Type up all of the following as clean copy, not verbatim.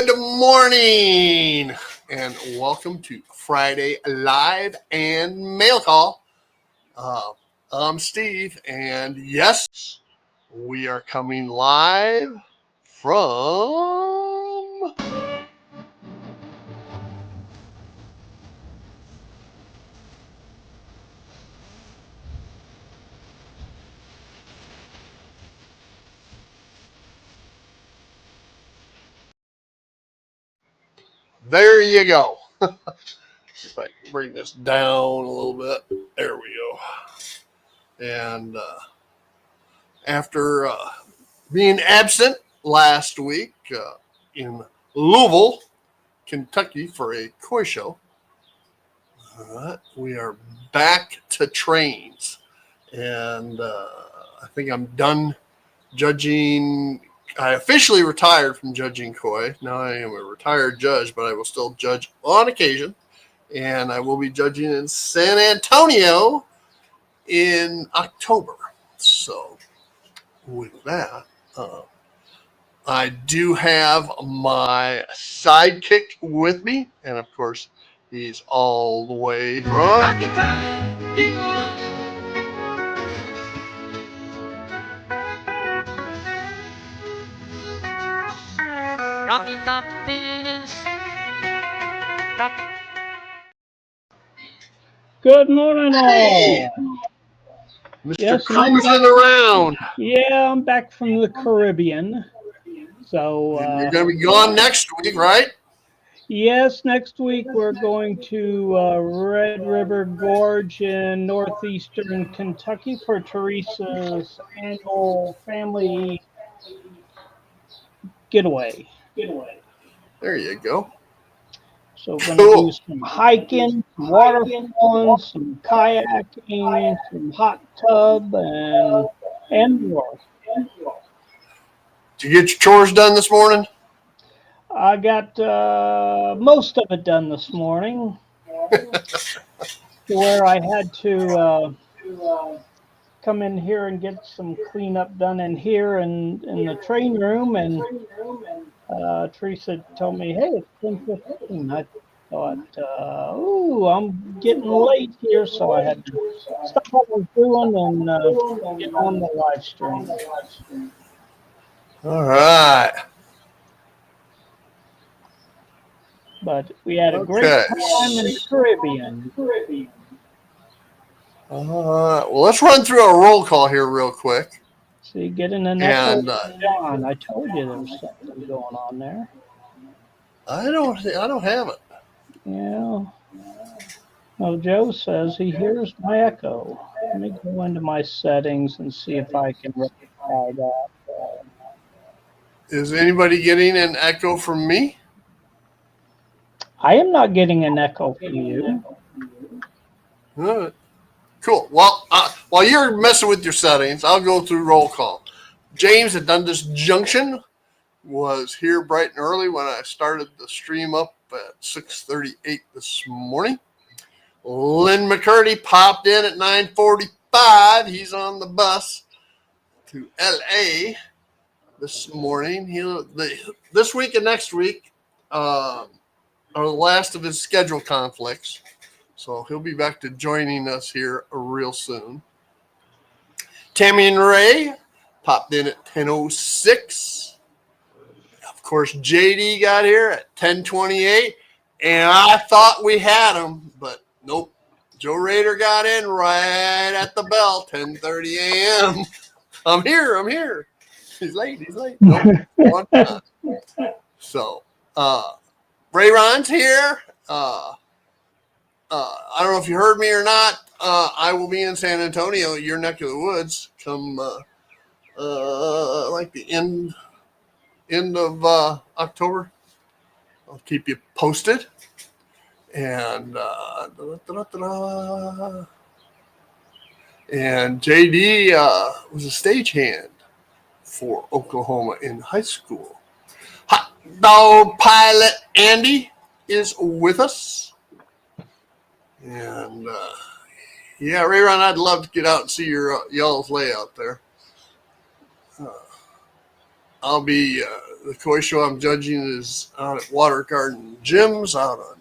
Good morning, and welcome to Friday Live and Mail Call. I'm Steve, and yes, we are coming live from there you go. If I can bring this down a little bit, there we go. And after being absent last week in Louisville, Kentucky for a koi show, we are back to trains. And I think I'm done judging. I officially retired from judging koi. Now I am a retired judge, but I will still judge on occasion. And I will be judging in San Antonio in October. So with that, I do have my sidekick with me, and of course, he's all the way from. Good morning, all. Mr. Yes, Cruising around. Yeah, I'm back from the Caribbean. So, You're going to be gone next week, right? yes, next week we're going to Red River Gorge in northeastern Kentucky for Teresa's annual family getaway. There you go. So, we're going to do Cool. some hiking, some waterfalling, some kayaking, some hot tub, and more. Did you get your chores done this morning? I got most of it done this morning, to where I had to come in here and get some cleanup done in here and in the train room. And Teresa told me, "Hey, it's 10:15." I thought, "Ooh, I'm getting late here," so I had to stop what I was doing and get on the live stream. All right. But we had a great Okay. time in the Caribbean. Well, let's run through a roll call here real quick. See, getting an echo, And John. I told you there was something going on there. I don't have it. Yeah. Well, Joe says he hears my echo. Let me go into my settings and see if I can rectify that. Is anybody getting an echo from me? I am not getting an echo from you. All right. Cool. Well, while you're messing with your settings, I'll go through roll call. James at Dundas Junction was here bright and early when I started the stream up at 6:38 this morning. Lynn McCurdy popped in at 9:45. He's on the bus to LA this morning. This week and next week are the last of his schedule conflicts. So he'll be back to joining us here real soon. Tammy and Ray popped in at 10:06. Of course, JD got here at 10:28. And I thought we had him, but nope. Joe Rader got in right at the bell, 10:30 a.m. I'm here. He's late. Nope, on time. So, Ray Ron's here. I don't know if you heard me or not. I will be in San Antonio, your neck of the woods, come like the end of October. I'll keep you posted. And and JD was a stagehand for Oklahoma in high school. Hot dog pilot Andy is with us. And yeah, Rayron, I'd love to get out and see your y'all's layout there. I'll be the koi show I'm judging is out at Water Garden Gyms out on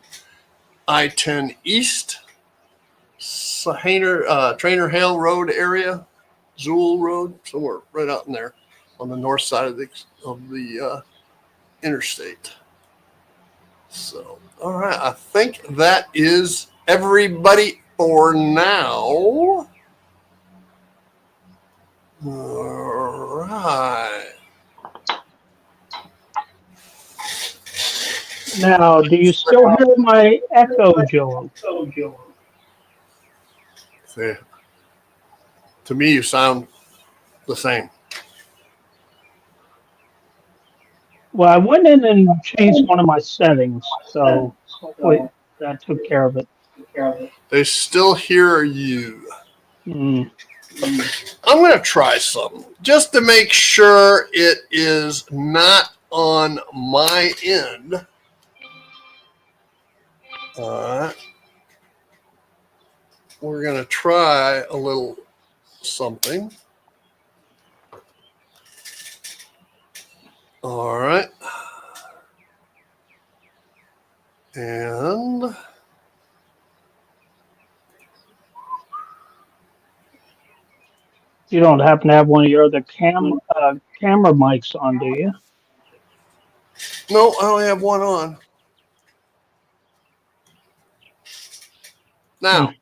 I-10 East, Trainer Hale Road area, Zool Road, somewhere right out in there on the north side of the interstate. So, all right, I think that is everybody for now. All right. Now, do you still hear my echo, Joel? See, to me, you sound the same. Well, I went in and changed one of my settings, so hopefully that took care of it. They still hear you. Mm. I'm going to try something just to make sure it is not on my end. All right. We're going to try a little something. All right. And You don't happen to have one of your other camera mics on, do you? no, I only have one on. Now,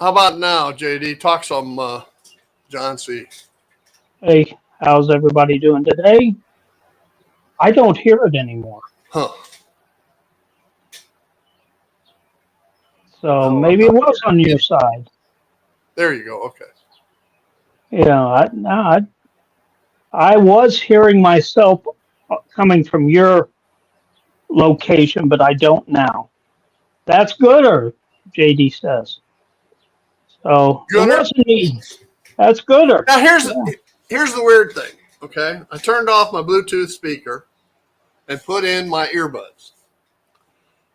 how about now, JD? Talk some John C. Hey, how's everybody doing today? I don't hear it anymore. Huh. So maybe it was on your side. There you go. Okay. Yeah, I was hearing myself coming from your location, but I don't now. That's gooder, JD says. So it Gooder? wasn't me. That's gooder. Now here's the weird thing. Okay, I turned off my Bluetooth speaker and put in my earbuds.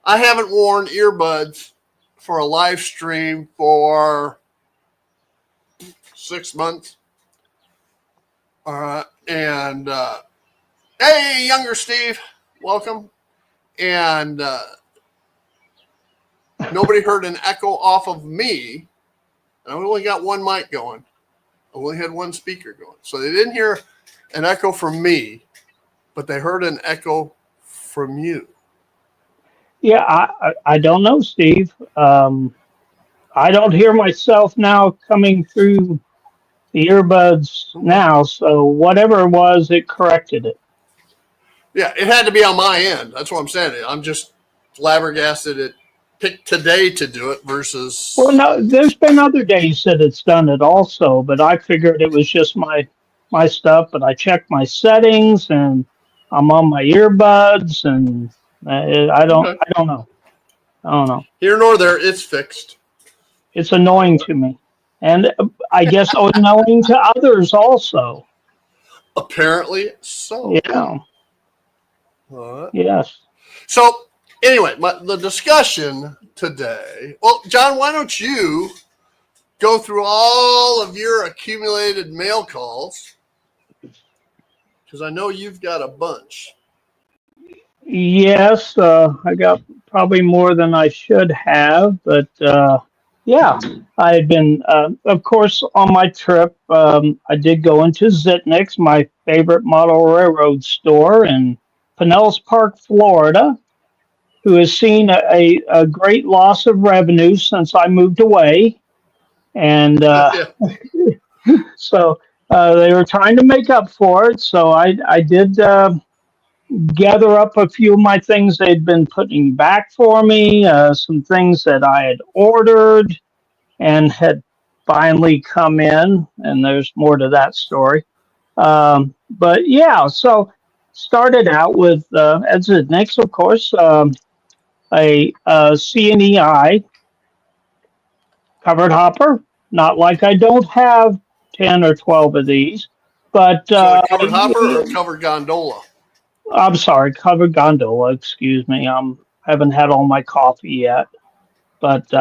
I haven't worn earbuds for a live stream for 6 months. All right, and hey, younger Steve, welcome. And nobody heard an echo off of me. And I only got one mic going. I only had one speaker going. So they didn't hear an echo from me, but they heard an echo from you. Yeah, I don't know, Steve. I don't hear myself now coming through the earbuds now. So whatever it was, it corrected it. Yeah, it had to be on my end. That's what I'm saying. I'm just flabbergasted it picked today to do it versus. Well, no, there's been other days that it's done it also, but I figured it was just my stuff. But I checked my settings, and I'm on my earbuds, and I don't know. I don't know. Here nor there, it's fixed. It's annoying to me, and I guess annoying to others also. Apparently so. Yeah. Right. Yes. So anyway, the discussion today. Well, John, why don't you go through all of your accumulated mail calls? Because I know you've got a bunch. Yes, I got probably more than I should have, but yeah, I had been, of course, on my trip. I did go into Zitnick's, my favorite model railroad store in Pinellas Park, Florida, who has seen a great loss of revenue since I moved away. And so they were trying to make up for it. So I did gather up a few of my things they'd been putting back for me, some things that I had ordered and had finally come in. And there's more to that story. But yeah, so started out with, as it next, of course, a CNEI covered hopper. Not like I don't have 10 or 12 of these, but so covered hopper or covered gondola? I'm sorry, covered gondola. Excuse me. Haven't had all my coffee yet, but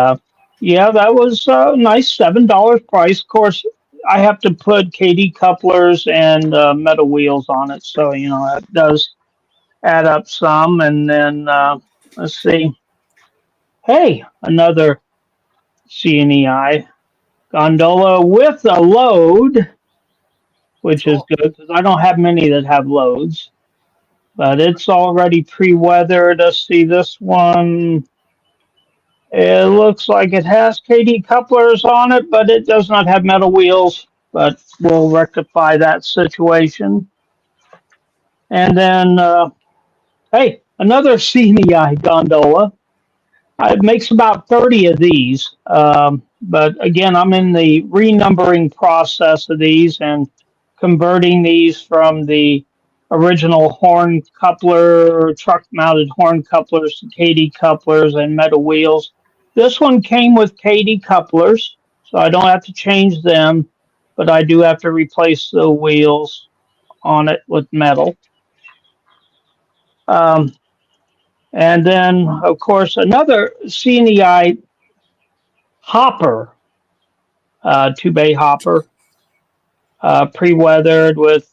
yeah, that was a nice $7 price. Of course, I have to put KD couplers and metal wheels on it, so that does add up some. And then let's see. Hey, another CNEI gondola with a load, which is Cool. good because I don't have many that have loads. But it's already pre-weathered. Let's see this one. It looks like it has KD couplers on it, but it does not have metal wheels. But we'll rectify that situation. And then, hey, another CNEI gondola. It makes about 30 of these. But again, I'm in the renumbering process of these and converting these from the original horn coupler, truck mounted horn couplers to KD couplers and metal wheels. This one came with KD couplers, so I don't have to change them, but I do have to replace the wheels on it with metal. Um, and then, of course, another CNEI hopper, two-bay hopper, pre-weathered with,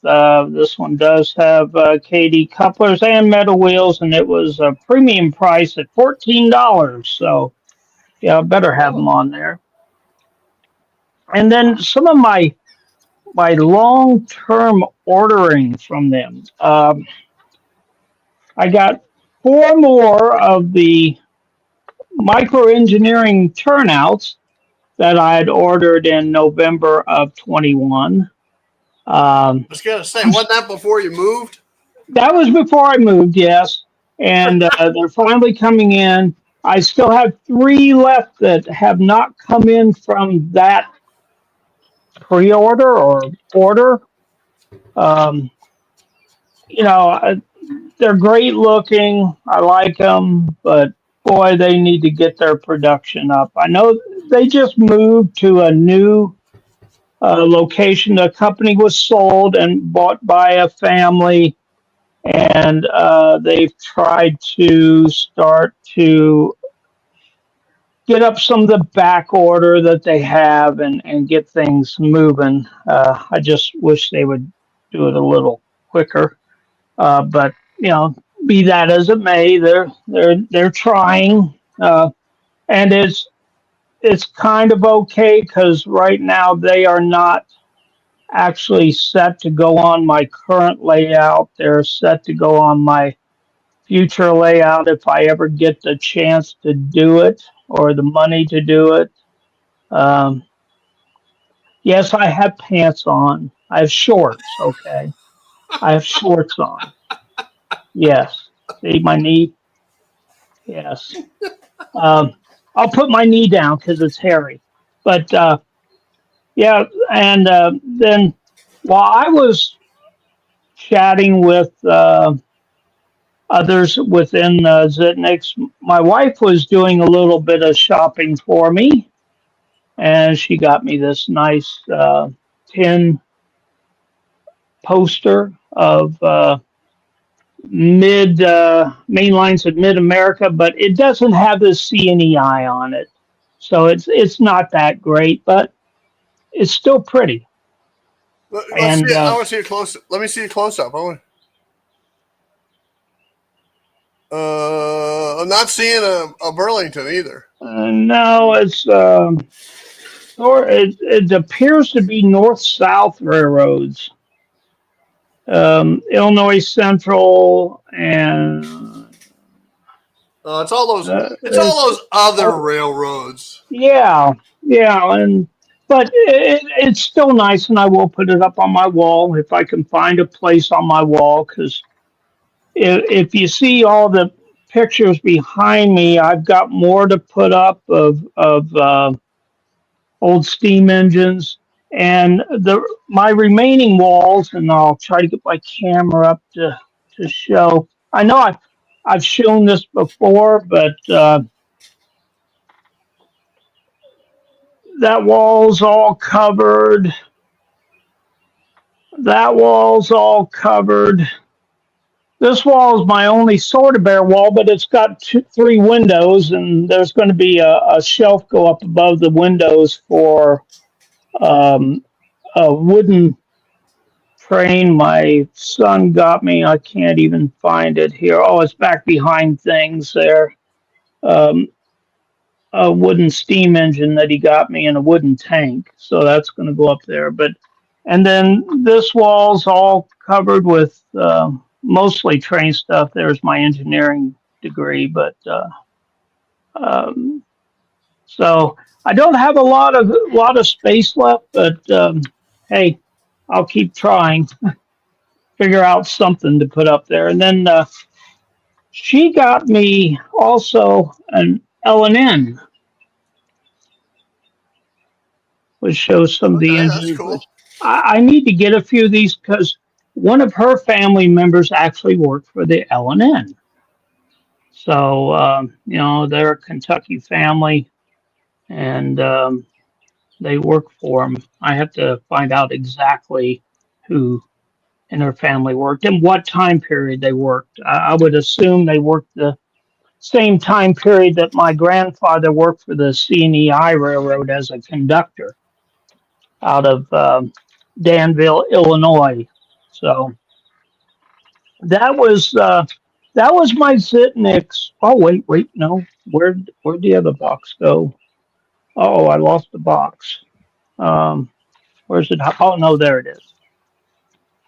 this one does have KD couplers and metal wheels, and it was a premium price at $14. So, yeah, I better have them on there. And then some of my long-term ordering from them. I got 4 more of the microengineering turnouts that I had ordered in November of 21. I was going to say, wasn't that before you moved? That was before I moved, yes. And they're finally coming in. I still have 3 left that have not come in from that pre-order or order. They're great looking. I like them, but boy, they need to get their production up. I know they just moved to a new location. The company was sold and bought by a family, and they've tried to start to get up some of the back order that they have and get things moving. I just wish they would do it a little quicker. But be that as it may, they're trying, and it's kind of okay because right now they are not actually set to go on my current layout. They're set to go on my future layout if I ever get the chance to do it or the money to do it. Yes, I have pants on. I have shorts, okay? I have shorts on. Yes. See my knee? Yes. I'll put my knee down because it's hairy. But yeah, and then while I was chatting with others within Zitniks, my wife was doing a little bit of shopping for me, and she got me this nice tin poster of main lines of Mid America, but it doesn't have the CNEI on it, so it's not that great, but it's still pretty. Let's And see. I want to see it close. Let me see a close up. I'm not seeing a Burlington either. no, it appears to be north-south railroads. Illinois Central and It's all those. It's all those other railroads. yeah, but it's still nice, and I will put it up on my wall if I can find a place on my wall. Because if you see all the pictures behind me, I've got more to put up of old steam engines. And my remaining walls, and I'll try to get my camera up to show. I know I've shown this before, but that wall's all covered. That wall's all covered. This wall is my only Sorta Bear wall, but it's got 3 windows, and there's going to be a shelf go up above the windows for a wooden train my son got me. I can't even find it here. Oh, it's back behind things there. Um, a wooden steam engine that he got me and a wooden tank. So that's going to go up there. But and then this wall's all covered with mostly train stuff. There's my engineering degree, but um, so I don't have a lot of space left. But hey, I'll keep trying. Figure out something to put up there. And then she got me also an L&N, which shows some of the Okay, that's engines. cool. Which I need to get a few of these because one of her family members actually worked for the L&N. So, they're a Kentucky family and they work for them. I have to find out exactly who in her family worked and what time period they worked. I would assume they worked the same time period that my grandfather worked for the CNEI Railroad as a conductor out of Danville, Illinois. So that was my Zitniks. Oh wait, no. Where'd the other box go? Oh, I lost the box. Um, where's it? Oh no, there it is.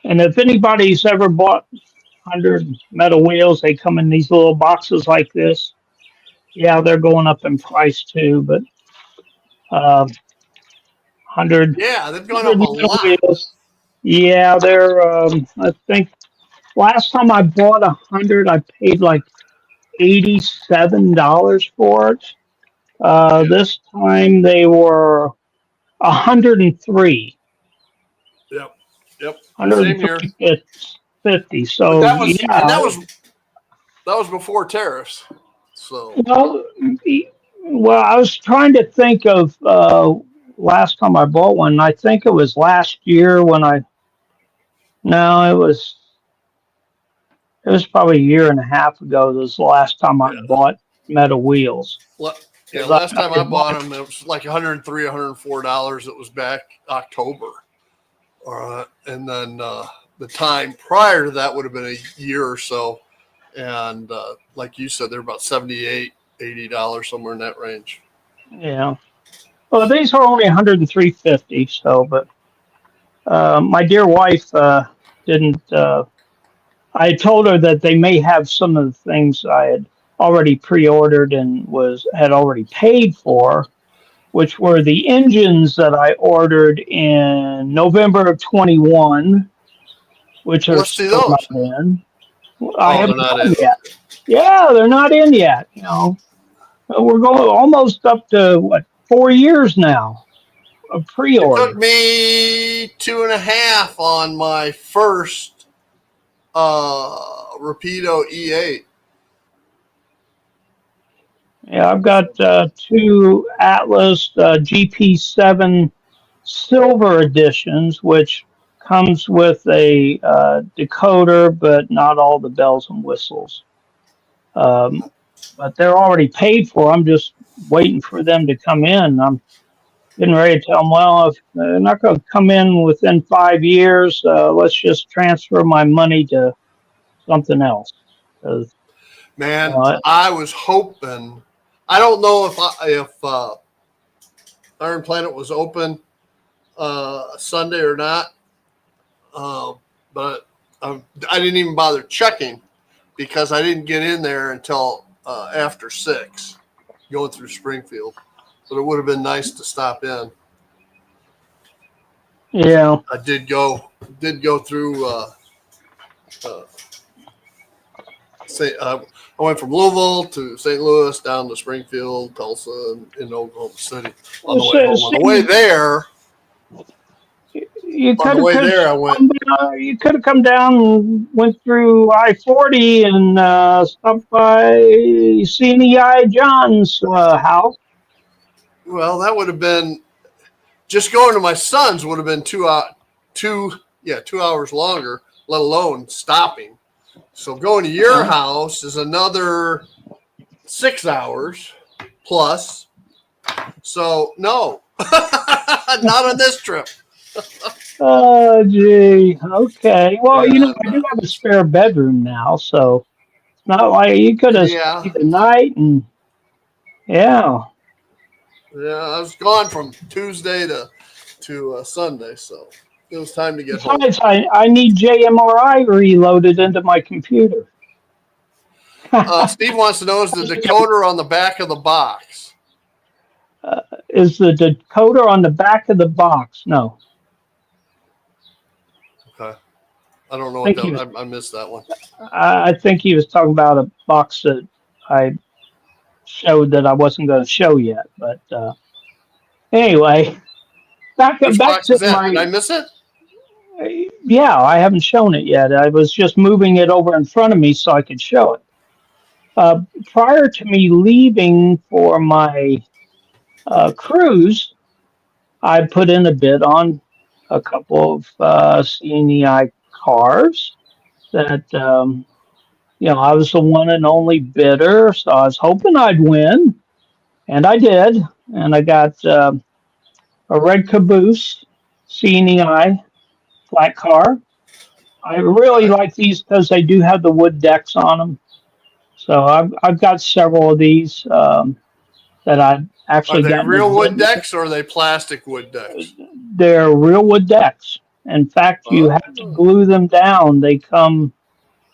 And if anybody's ever bought 100 metal wheels, they come in these little boxes like this. Yeah, they're going up in price too, but 100, Yeah, they've gone up a metal lot. wheels. Yeah, they're. I think last time I bought 100, I paid like $87 for it. Yeah. This time they were 103, Yep. Yep. Same here. 103.50. But So that was and yeah, that was before tariffs. So well, well, I was trying to think of last time I bought one. I think it was last year when I. No, it was probably a year and a half ago. This was the last time I yeah. bought metal wheels. Yeah, 'Cause last time I I bought bought them, it was like $103, $104. It was back October. And then the time prior to that would have been a year or so. And like you said, they're about $78, $80, somewhere in that range. Yeah. Well, these are only 103.50. So, but my dear wife didn't. I told her that they may have some of the things I had already pre-ordered and had already paid for, which were the engines that I ordered in November of 21, which are Let's see still not those. in. I Oh, they're haven't not got in. them yet. Yeah, they're not in yet. We're going almost up to what 4 years now of It took pre-order. me 2.5 on my first Rapido E8. Yeah, I've got two Atlas GP7 Silver editions, which comes with a decoder, but not all the bells and whistles. Um, but they're already paid for. I'm just waiting for them to come in. I'm getting ready to tell them, well, if they're not going to come in within 5 years, let's just transfer my money to something else. 'Cause, Man, uh, I was hoping. I don't know if Iron Planet was open Sunday or not, uh, but I didn't even bother checking because I didn't get in there until after 6, going through Springfield. But it would have been nice to stop in. yeah. I did go through. Uh, I went from Louisville to St. Louis, down to Springfield, Tulsa, and in Oklahoma City on the way So, home. On the way see, there, you on could the have way there, I went. come down and went through I-40 and stopped by CNEI John's house. Well, that would have been just going to my son's would have been 2 hours longer, let alone stopping. So going to your Uh, house is another 6 hours plus. So no, not on this trip. Oh, gee. Okay. Well, I And do have a spare bedroom now, so it's not like you could have yeah, stayed the night and yeah. yeah, I was gone from Tuesday to Sunday, so it was time to get home. Besides, I need JMRI reloaded into my computer. Steve wants to know is the decoder on the back of the box? Is the decoder on the back of the box? No. Okay, I don't know I what think he was. that. I missed that one. I think he was talking about a box that I showed that I wasn't going to show yet. But anyway, Which back box to is that? Did my. I miss it? Yeah, I haven't shown it yet. I was just moving it over in front of me so I could show it. Prior to me leaving for my cruise, I put in a bid on a couple of CNEI cars that I was the one and only bidder, so I was hoping I'd win, and I did, and I got a red caboose CNEI flat car. I really Okay. like these because they do have the wood decks on them. So I've got several of these that I've Are actually they gotten a real wood bid. decks or are they plastic wood decks? They're real wood decks. In fact, you have to Oh, glue them down. They come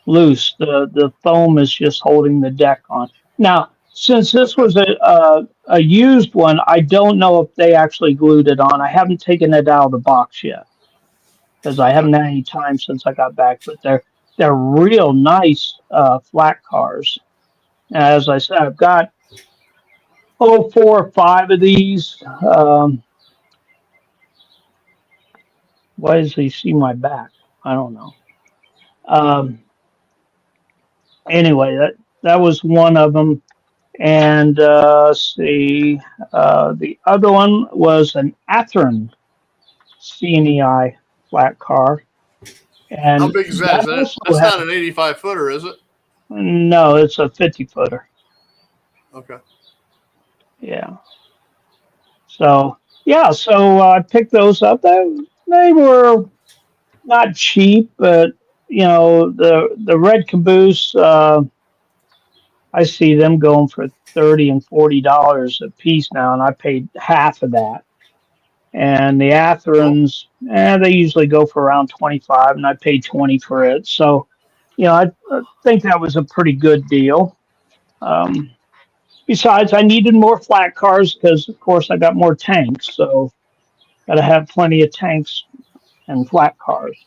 loose. The foam is just holding the deck on. Now, since this okay. was a used one, I don't know if they actually glued it on. I haven't taken it out of the box yet because I Okay. haven't had any time since I got back. But they're real nice flat cars. As I said, I've got 4 or 5 of these. Why does he see my back? I don't know. Um, anyway, that was one of them. And let's see, the other one was an Athearn CNEI flat car, How and big is that? that also That's had not an 85 footer, is it? no, it's a 50 footer. Okay. Yeah. So yeah, so I picked those up. They were not cheap, but the red caboose. I see them going for $30 and $40 a piece now, and I paid half of that. And the Cool. Atherans, they usually go for around 25, and I paid 20 for it. So, I think that was a pretty good deal. Um, Besides, I needed more flat cars because, of course, I got more tanks. So, got to have plenty of tanks and flat cars.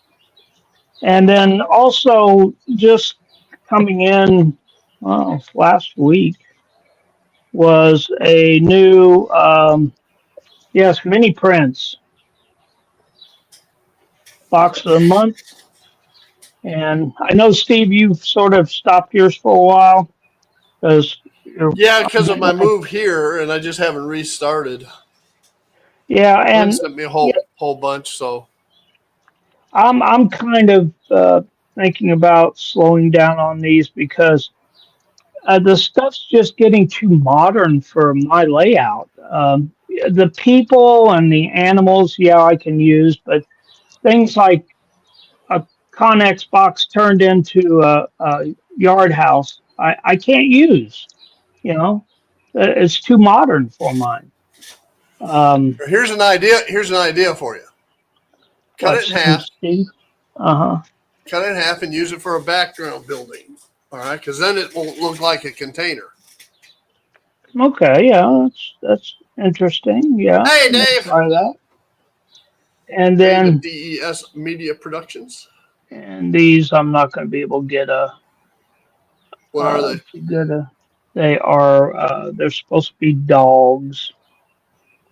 And then also, just coming in, well, last week was a new, yes, mini prints box of the month. And I know, Steve, you've sort of stopped yours for a while because you're, Yeah, because of my move here, and I just haven't restarted. yeah, Lynn and sent me a yeah, whole bunch, so I'm kind of thinking about slowing down on these because the stuff's just getting too modern for my layout. The people and the animals, yeah, I can use, but things like a Connex box turned into a yard house, I can't use. You know, it's too modern for mine. Um, here's an idea. Here's an idea for you. Cut it in what's half. Steve? Uh huh. Cut it in half and use it for a background building. All right, because then it won't look like a container. Okay, yeah, that's interesting. Yeah, Hey, I may Dave. try that. And Dave at then DES Media Productions. and these I'm not going to be able to get What are they? to get a. They are they're supposed to be dogs.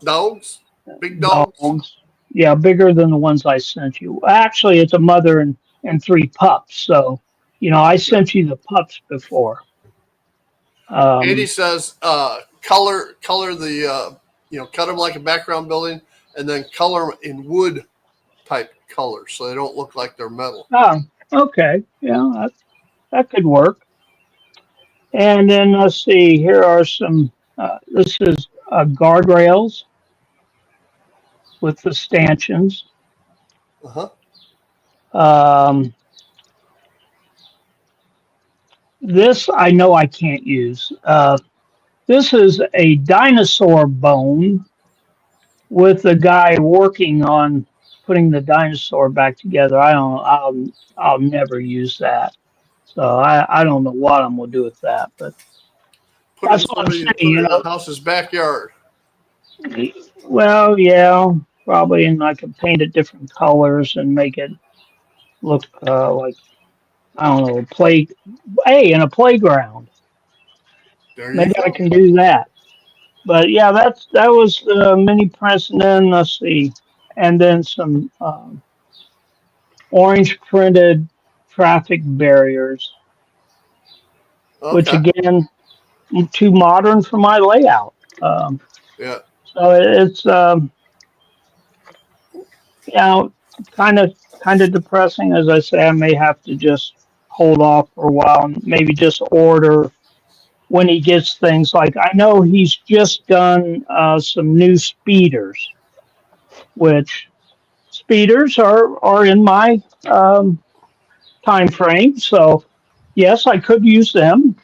Dogs? Big dogs? Dogs. Yeah, bigger than the ones I sent you. Actually, it's a mother and 3 pups. So, I Yeah. sent you the pups before. Andy Um, says color the cut them like a background building, and then color them in wood type colors so they don't look like they're metal. oh, okay. Yeah, that could work. And then let's see. Here are some. This is guardrails with the stanchions. Uh-huh. This I know I can't use. This is a dinosaur bone with the guy working on putting the dinosaur back together. I'll never use that. So I don't know what I'm gonna do with that, but that's what I'm saying. Put it in the house's backyard. Well, yeah, probably, and I could paint it different colors and make it look like I don't know, play. Hey, in a playground, There you maybe I go. can do that. But yeah, that was the mini press, and then let's see, and then some orange printed traffic barriers, which Okay. again, too modern for my layout. Um, Yeah. so it's you know kind of depressing. As I say, I may have to just hold off for a while and maybe just order when he gets things. Like I know he's just done some new speeders, which speeders are in my time frame. So yes, I could use them.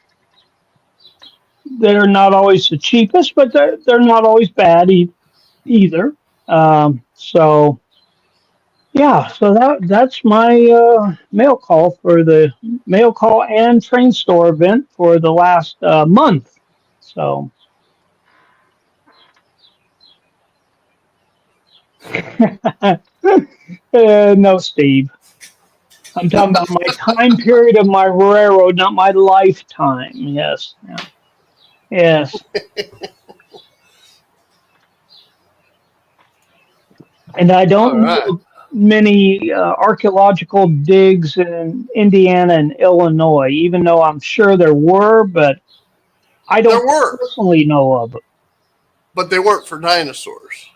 They're not always the cheapest, but they're not always bad either. So yeah, so that's my mail call for the mail call and train store event for the last month. So no, Steve. I'm talking about my time period of my railroad, not my lifetime. Yes, yeah. Yes. And I All don't right. know many archaeological digs in Indiana and Illinois, even though I'm sure there were, but I There don't were, personally know of it. but they weren't for dinosaurs.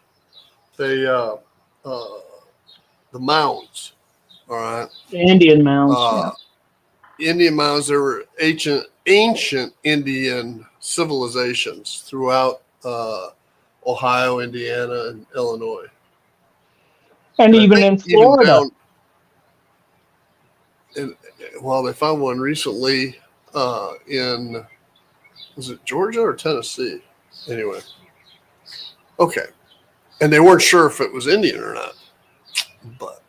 They uh the mounds. All right. The Indian mounds, yeah. Uh Indian mounds, there were ancient Indian civilizations throughout Ohio, Indiana, and Illinois. And And I even think in even Florida. down in, well, they found one recently in, was it Georgia or Tennessee? Anyway, okay. And they weren't sure if it was Indian or not. But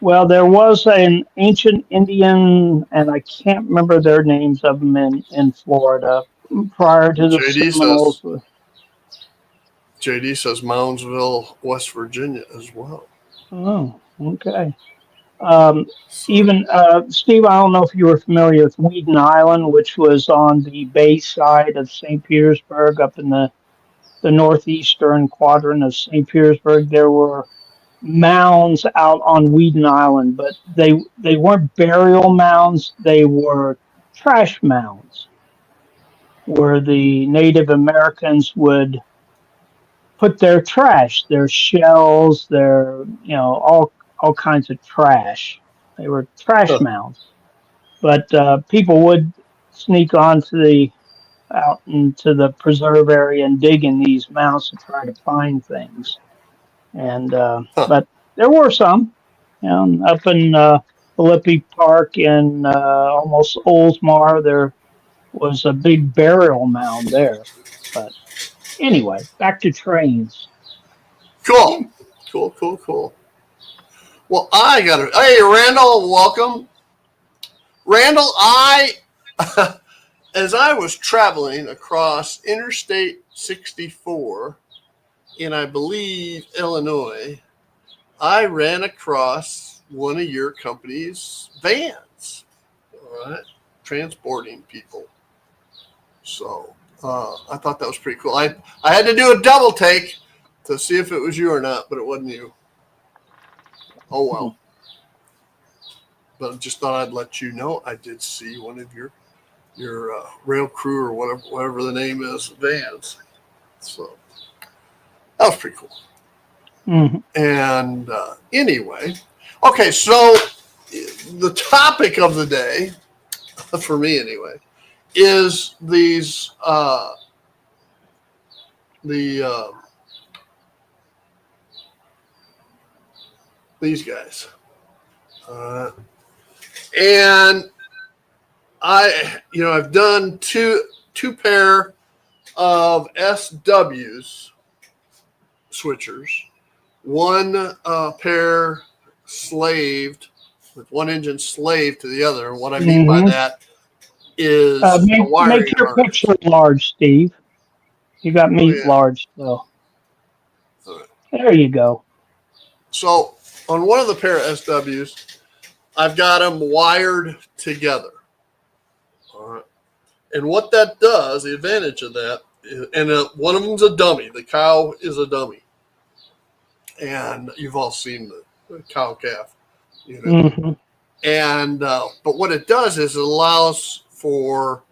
Well, there was an ancient Indian, and I can't remember their names of them in Florida prior to the JD says Seminoles. JD says Moundsville, West Virginia as well. Oh, okay. Um, So even Steve, I don't know if you were familiar with Weeden Island, which was on the bay side of St. Petersburg, up in the northeastern quadrant of St. Petersburg. There were mounds out on Weeden Island, but they weren't burial mounds; they were trash mounds, where the Native Americans would put their trash, their shells, their all kinds of trash. They were trash huh, mounds, but people would sneak onto the out into the preserve area and dig in these mounds to try to find things. And huh. but there were some, up in Philippi Park in almost Oldsmar. There was a big burial mound there. But anyway, back to trains. Cool. Cool. Well, I got to. Hey, Randall, welcome. Randall, as I was traveling across Interstate 64 in, I believe, Illinois, I ran across one of your company's vans, all right, transporting people. So I thought that was pretty cool. I had to do a double take to see if it was you or not, but it wasn't you. Oh well. But I just thought I'd let you know I did see one of your rail crew or whatever the name is vans. So that was pretty cool. Mm-hmm. And anyway, okay, so the topic of the day, for me anyway, is these the these guys. And I've done two pair of SWs switchers, one pair slaved with one engine slaved to the other. And what I mean by that is make your picture large, Steve. You got me large, though. Right. There you go. So on one of the pair of SWs, I've got them wired together. All right. And what that does, the advantage of that, and one of them's a dummy. The cow is a dummy. And you've all seen the cow calf. And but what it does is it allows for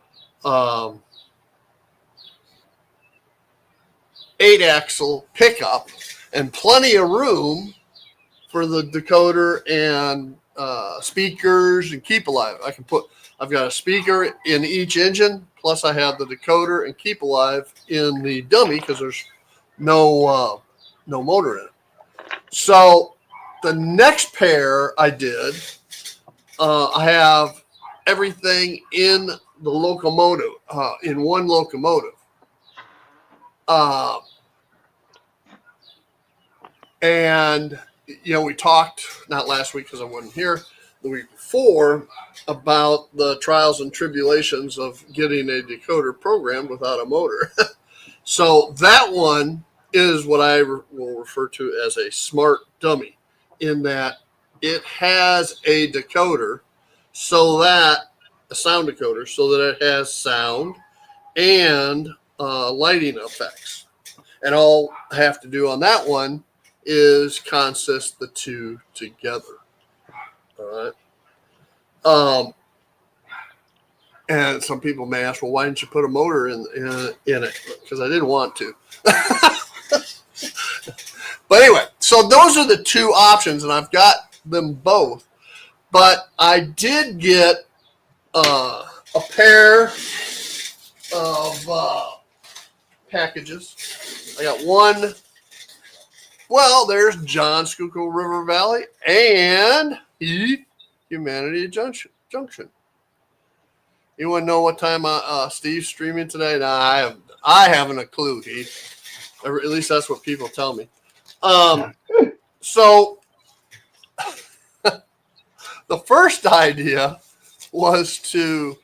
8-axle pickup and plenty of room for the decoder and speakers and keep alive. I've got a speaker in each engine, plus I have the decoder and keep alive in the dummy because there's no motor in it. So the next pair I did, I have everything in the locomotive, in one locomotive. And, we talked, not last week because I wasn't here, the week before, about the trials and tribulations of getting a decoder programmed without a motor. So that one is what I will refer to as a smart dummy, in that it has a decoder a sound decoder, so that it has sound and lighting effects. And all I have to do on that one is consist the two together. All right. And some people may ask, well, why didn't you put a motor in it? Because I didn't want to. But anyway, so those are the two options, and I've got them both. But I did get a pair of packages. I got one. Well, there's John Schuylkill River Valley and Humanity Junction. You want to know what time Steve's streaming today? Nah, I haven't a clue, Heath. At least that's what people tell me. So the first idea was to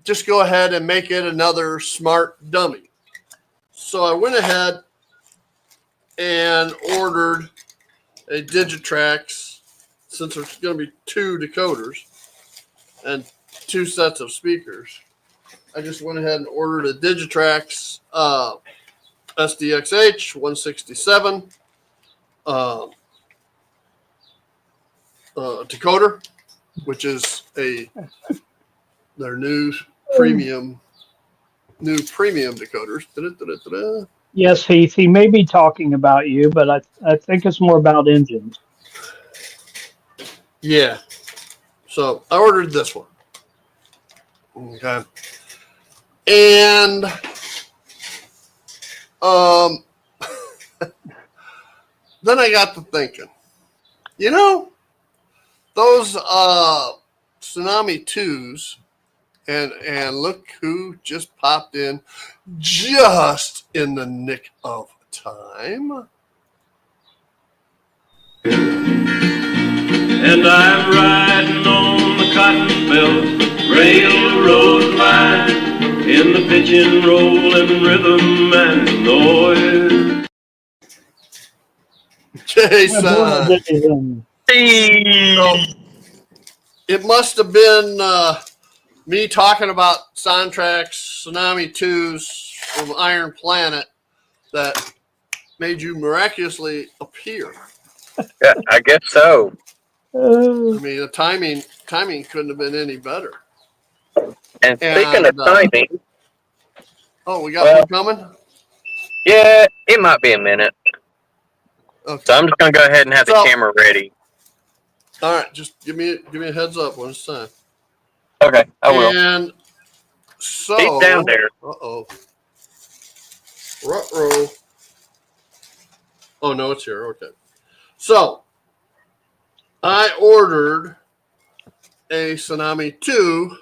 just go ahead and make it another smart dummy. So I went ahead and ordered a Digitrax, since there's going to be two decoders and two sets of speakers. I just went ahead and ordered a Digitrax SDXH 167 decoder, which is their new premium decoders. Da-da-da-da-da. Yes, Heath, he may be talking about you, but I think it's more about engines. Yeah. So I ordered this one. Okay. And then I got to thinking, those Tsunami 2s, and look who just popped in just in the nick of time. And I'm riding on the cotton belt railroad line in the pitching, rolling rhythm and noise. Jason. So, it must have been me talking about soundtracks, Tsunami 2s from Iron Planet that made you miraculously appear. Yeah, I guess so. I mean, the timing couldn't have been any better. And speaking of timing, we got one coming. Yeah, it might be a minute. Okay. So I'm just gonna go ahead and have the camera ready. All right, just give me a heads up when it's time. Okay, I will. And so deep down there. Ruh-roh. Oh no, it's here. Okay. So I ordered a Tsunami 2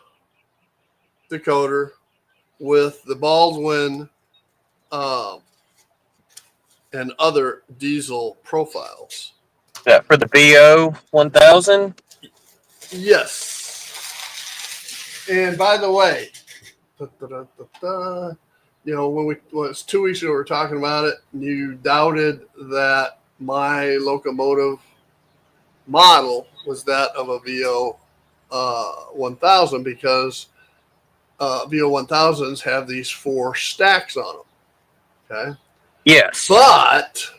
decoder with the Baldwin and other diesel profiles. Is that for the BO 1000? Yes. And by the way, when it was 2 weeks ago, we were talking about it, and you doubted that my locomotive model was that of a VO 1000 because VO 1000s have these 4 stacks on them. Okay. Yes. But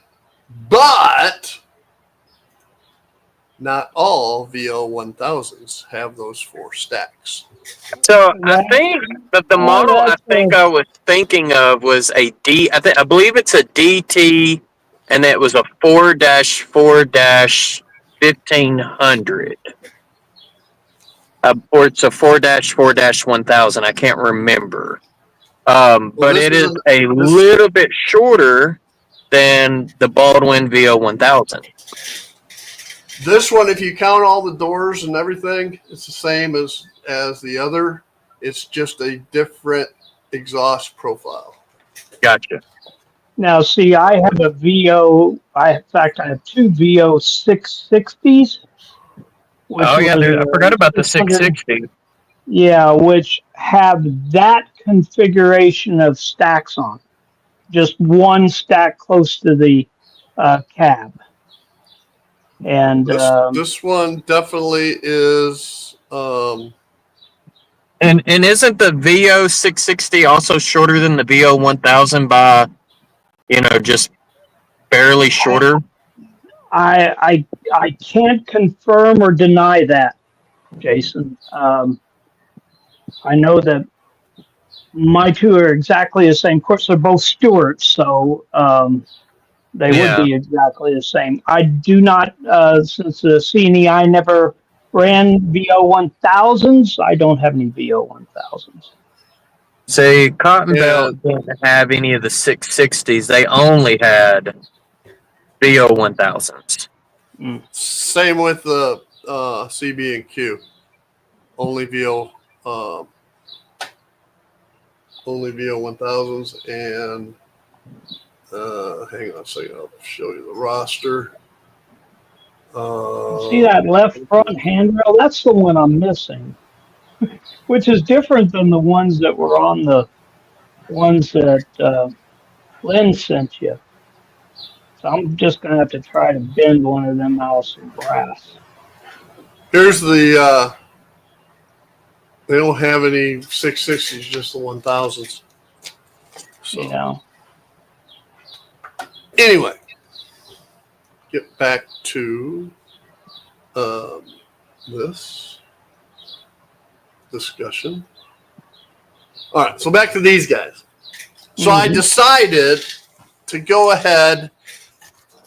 not all VO 1000s have those 4 stacks. So I think that the model I was thinking of was a D. I believe it's a DT, and it was a 4-4-1500. Or it's a 4-4-1000. I can't remember. But it is a little bit shorter than the Baldwin VO 1000. This one, if you count all the doors and everything, it's the same as the other. It's just a different exhaust profile. Gotcha. Now, see, I have a VO. I have 2 VO 660s. Oh yeah, I forgot about the 660. Yeah, which have that configuration of stacks on. Just one stack close to the cab. And this one definitely is. And isn't the VO 660 also shorter than the VO 1000 by, just barely shorter? I can't confirm or deny that, Jason. I know that my 2 are exactly the same. Of course, they're both Stewarts, so they would be exactly the same. I do not, since the C&E, I never ran VO 1000s. I don't have any VO 1000s. See, Cotton Belt didn't have any of the 660s. They only had VO 1000s. Same with the CB and Q. Only VO 1000s, and hang on a second, I'll show you the roster. See that left front handrail? That's the one I'm missing, which is different than the ones that were on the ones that Lynn sent you. So I'm just going to have to try to bend one of them out of some brass. Here's the, they don't have any 660s, just the 1000s. So, anyway, get back to this discussion. All right, so back to these guys. So I decided to go ahead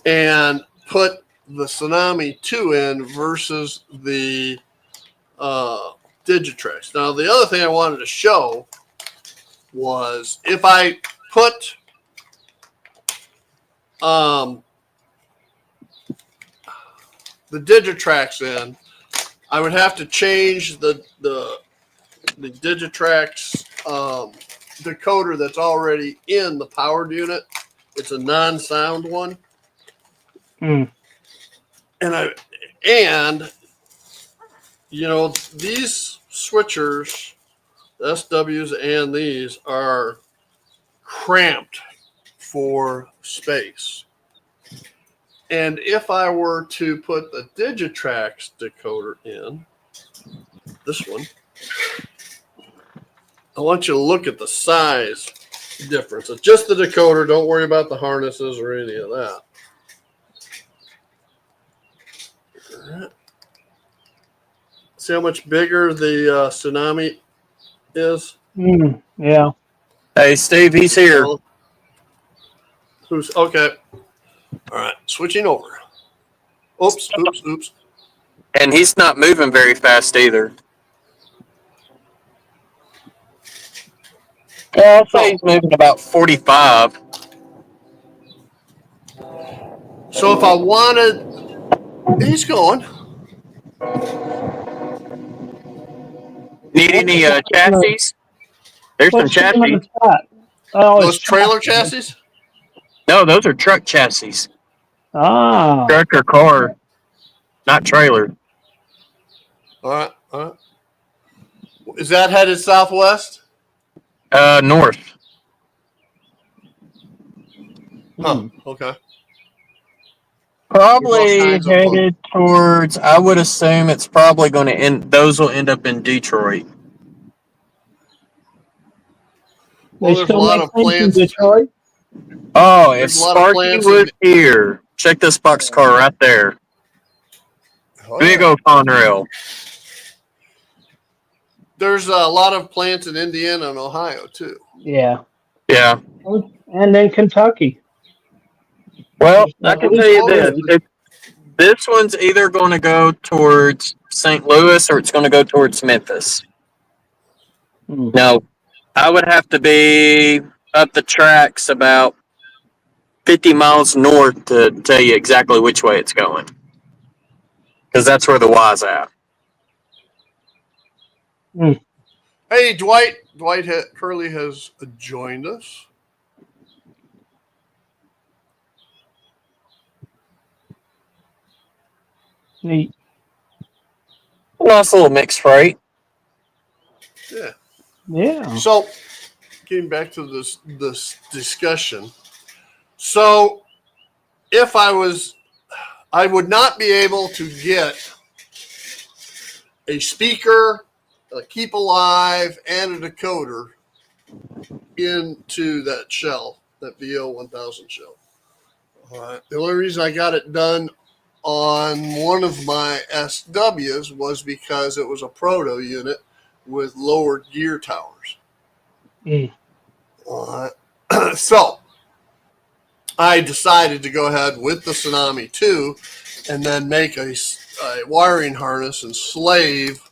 and put the Tsunami 2 in versus the Digitrax. Now, the other thing I wanted to show was if I put the Digitrax in, I would have to change the Digitrax decoder that's already in the powered unit. It's a non-sound one. And these switchers, the SWs and these, are cramped for space. And if I were to put the Digitrax decoder in, this one, I want you to look at the size difference. It's just the decoder. Don't worry about the harnesses or any of that. See how much bigger the Tsunami is? Yeah. Hey, Steve, he's here. Who's okay? All right, switching over. Oops. And he's not moving very fast either. Yeah, I'll say he's moving about 45. So if I wanted, he's going. Need any chassis? There's some What's the name chassis. of the chat? Oh, Those it's trailer chassis. chassis? No, those are truck chassis. Ah, Truck or car, not trailer. All right. All right. Is that headed southwest? North. Huh. Okay. Probably kinds of headed towards. I would assume it's probably going to end. Those will end up in Detroit. Well, they there's a still lot make of things in plants. Detroit. Oh, if There's a lot of Sparky plants was in- here, check this box car right there. Oh, Big yeah. old Conrail. There's a lot of plants in Indiana and Ohio too. Yeah, Yeah. and then Kentucky. Well, I At can least tell you all this: over. this one's either going to go towards St. Louis or it's going to go towards Memphis. Hmm. Now, I would have to be up the tracks about 50 miles north to tell you exactly which way it's going. Because that's where the Y's at. Hey, Dwight. Curley has joined us. Neat. Nice little mixed freight. Yeah. Yeah. So, getting back to this discussion. So, if I would not be able to get a speaker, a keep alive, and a decoder into that shell, that VO1000 shell. All right. The only reason I got it done on one of my SWs was because it was a proto unit with lowered gear towers. Mm. All right. So I decided to go ahead with the Tsunami 2 and then make a wiring harness and slave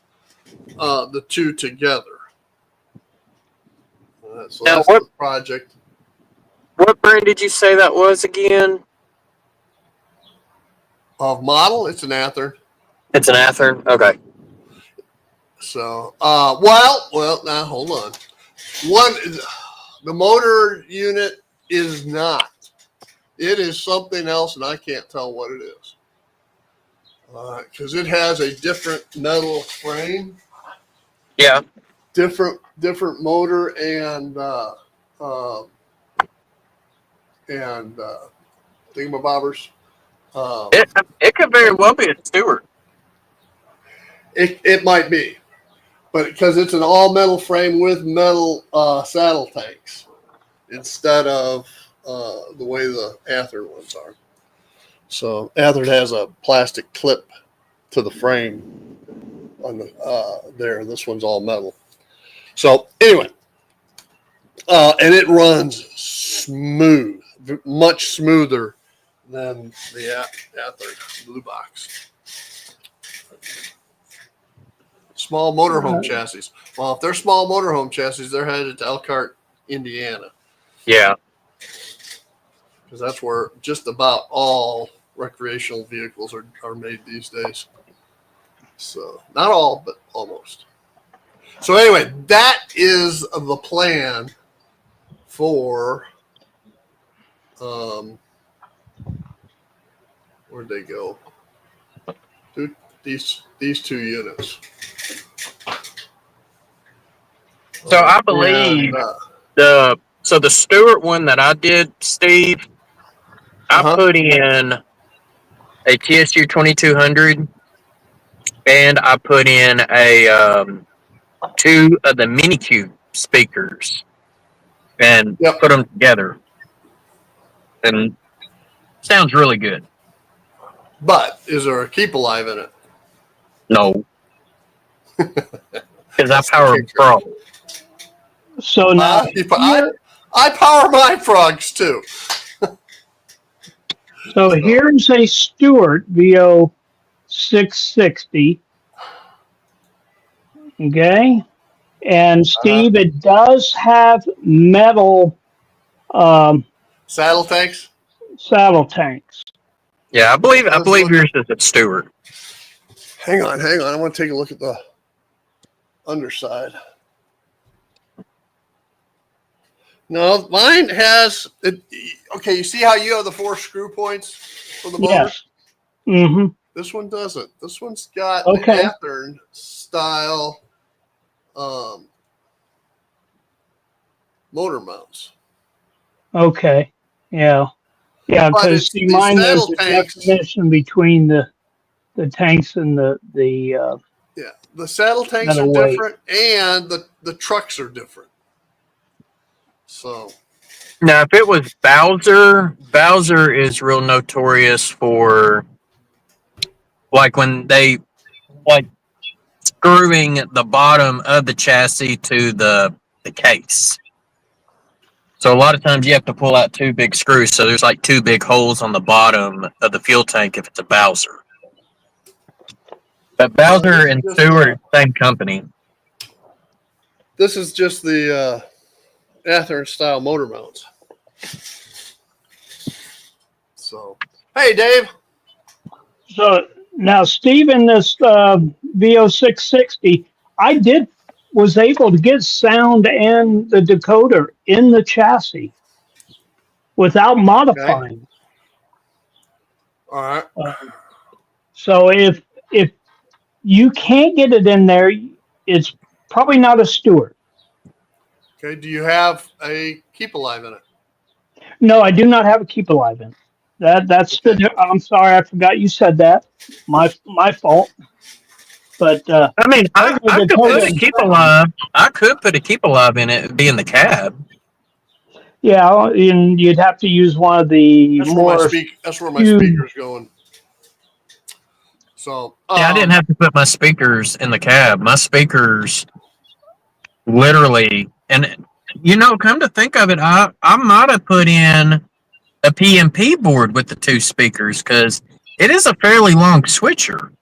the two together. So Now, that's what- the project. What brand did you say that was again? Of model, it's an Athearn. It's an Athearn? Okay. So, well, now hold on. The motor unit is not. It is something else, and I can't tell what it is. Because it has a different metal frame, Yeah. different motor, and thingamabobbers. It could very well be a Stewart. It might be, but because it's an all metal frame with metal saddle tanks instead of the way the Athearn ones are. So Athearn has a plastic clip to the frame on the there. This one's all metal. So anyway, and it runs smooth, much smoother than the Athearn Blue Box. Small motorhome chassis. Well, if they're small motorhome chassis, they're headed to Elkhart, Indiana, Yeah. because that's where just about all recreational vehicles are made these days. So not all, but almost. So anyway, that is the plan for where'd they go? These two units. So I believe And, the Stewart one that I did, Steve, I put in a TSU 2200 and I put in a two of the Minicube speakers and put them together. And sounds really good. But is there a keep alive in it? No. Because I power Pro. So now I power my frogs too. So here's a Stewart VO 660. Okay. And Steve, it does have metal saddle tanks. Saddle tanks. Yeah, I believe yours is a Stewart. Hang on. I want to take a look at the underside. No, mine has it. Okay, you see how you have the 4 screw points for the motor? Yes. Mm-hmm. This one doesn't. This one's got Okay. the Athearn style motor mounts. Okay. Yeah. Yeah, But because it's see, the mine there's saddle a tanks. definition between the tanks and the Yeah, the saddle tanks metal are weight. different, and the trucks are different. So Now, if it was Bowser is real notorious for like when they like screwing the bottom of the chassis to the case. So a lot of times you have to pull out 2 big screws. So there's like 2 big holes on the bottom of the fuel tank if it's a Bowser. But Bowser and Stewart, same company. this is just the Athearn style motor mounts. So hey, Dave. So now, Steve, in this VO660, I was able to get sound and the decoder in the chassis without modifying. All right. So if you can't get it in there, it's probably not a Stewart. Okay. Do you have a Keep Alive in it? No, I do not have a Keep Alive in. That's Okay. I'm sorry, I forgot you said that. My fault. But I mean, I the could put a decoder- Keep Alive. I could put a Keep Alive in it, it'd be in the cab. yeah, and you'd have to use one of the That's more. where my speaker's going. So Yeah, I didn't have to put my speakers in the cab. My speakers, literally, and come to think of it, I might have put in a PMP board with the 2 speakers because it is a fairly long switcher.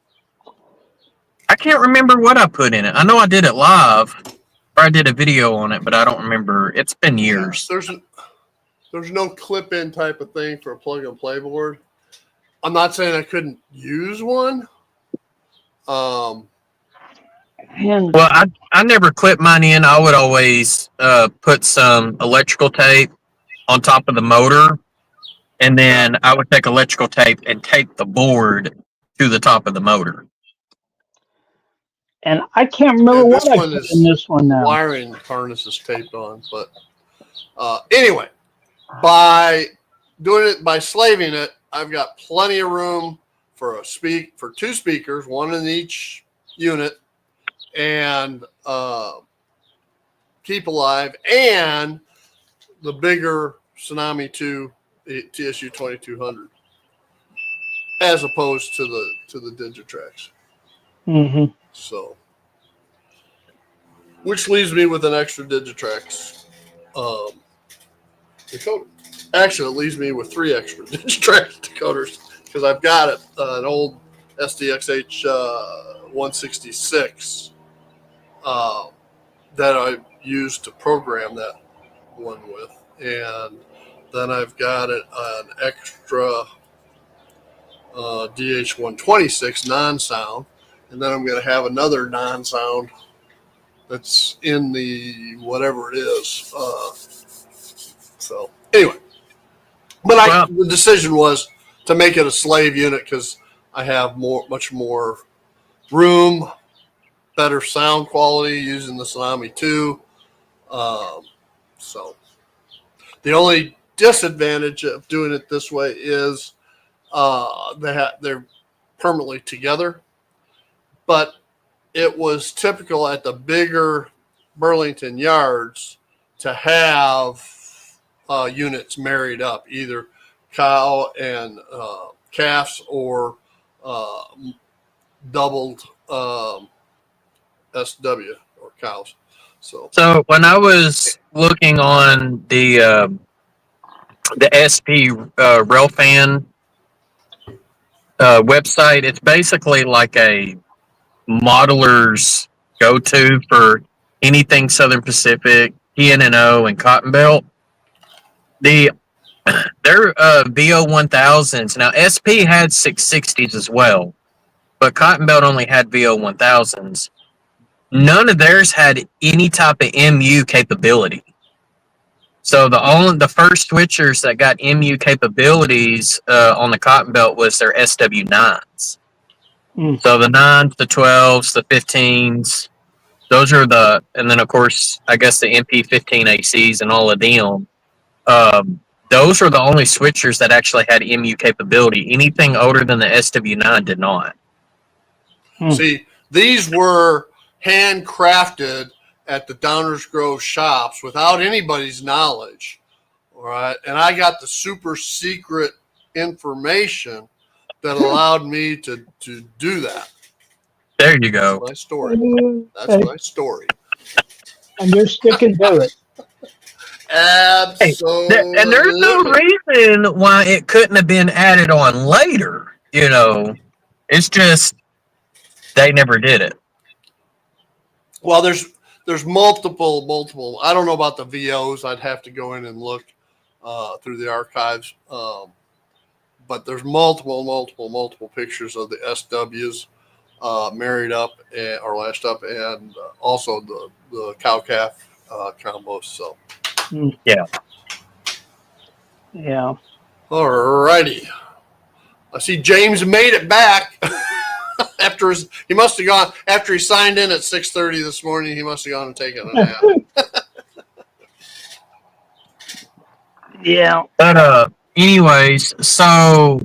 I can't remember what I put in it. I know I did it live, or I did a video on it, but I don't remember. It's been years. Yeah, there's no clip-in type of thing for a plug-and-play board. I'm not saying I couldn't use one. And Well, I never clipped mine in. I would always put some electrical tape on top of the motor, and then I would take electrical tape and tape the board to the top of the motor. And I can't remember what I put in this one now. Wiring harness is taped on, but anyway, by doing it by slaving it, I've got plenty of room for for 2 speakers, 1 in each unit, and Keep Alive, and the bigger Tsunami 2 TSU 2200, as opposed to the Digitrax. Mm-hmm. So, which leaves me with an extra Digitrax decoder. Actually, it leaves me with 3 extra Digitrax decoders because I've got an old SDXH 166 that I used to program that one with, and then I've got an extra DH126 non-sound, and then I'm going to have another non-sound that's in the whatever it is. So anyway, but the decision was to make it a slave unit because I have much more room, better sound quality using the Tsunami 2. So the only disadvantage of doing it this way is they're permanently together, but it was typical at the bigger Burlington yards to have units married up, either cow and calves or doubled SW or cows. So when I was looking on the SP Railfan website, it's basically like a modeler's go-to for anything Southern Pacific, PN&O, and Cotton Belt. Their VO1000s. Now, SP had 660s as well, but Cotton Belt only had VO1000s. None of theirs had any type of MU capability. So the first switchers that got MU capabilities on the Cotton Belt was their SW9s. So the 9s, the 12s, the 15s, those are and then of course, I guess the MP15 ACs and all of them. Those are the only switchers that actually had MU capability. Anything older than the SW9 did not. See, these were handcrafted at the Downers Grove shops without anybody's knowledge. All right. And I got the super secret information that allowed me to do that. There you go. That's my story. That's my story. And you're sticking to it. Absolutely. And there's no reason why it couldn't have been added on later. You know, it's just they never did it. Well, there's multiple. I don't know about the VOs. I'd have to go in and look through the archives. But there's multiple pictures of the SWs married up or lashed up, and also the cow calf combos. So yeah. All righty. I see James made it back. After he must have gone after he signed in at 6:30 this morning. He must have gone and taken a nap. Yeah. But anyways, so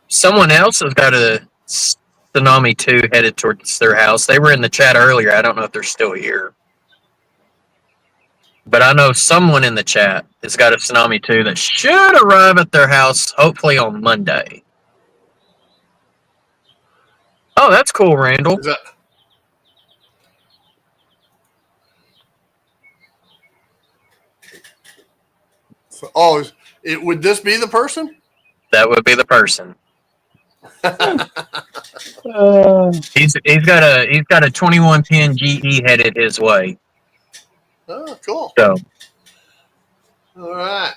someone else has got a Tsunami 2 headed towards their house. They were in the chat earlier. I don't know if they're still here, but I know someone in the chat has got a Tsunami 2 that should arrive at their house hopefully on Monday. Oh, that's cool, Randall. Would this be the person? That would be the person. He's got a 21 pin GE headed his way. Oh, cool. So, all right.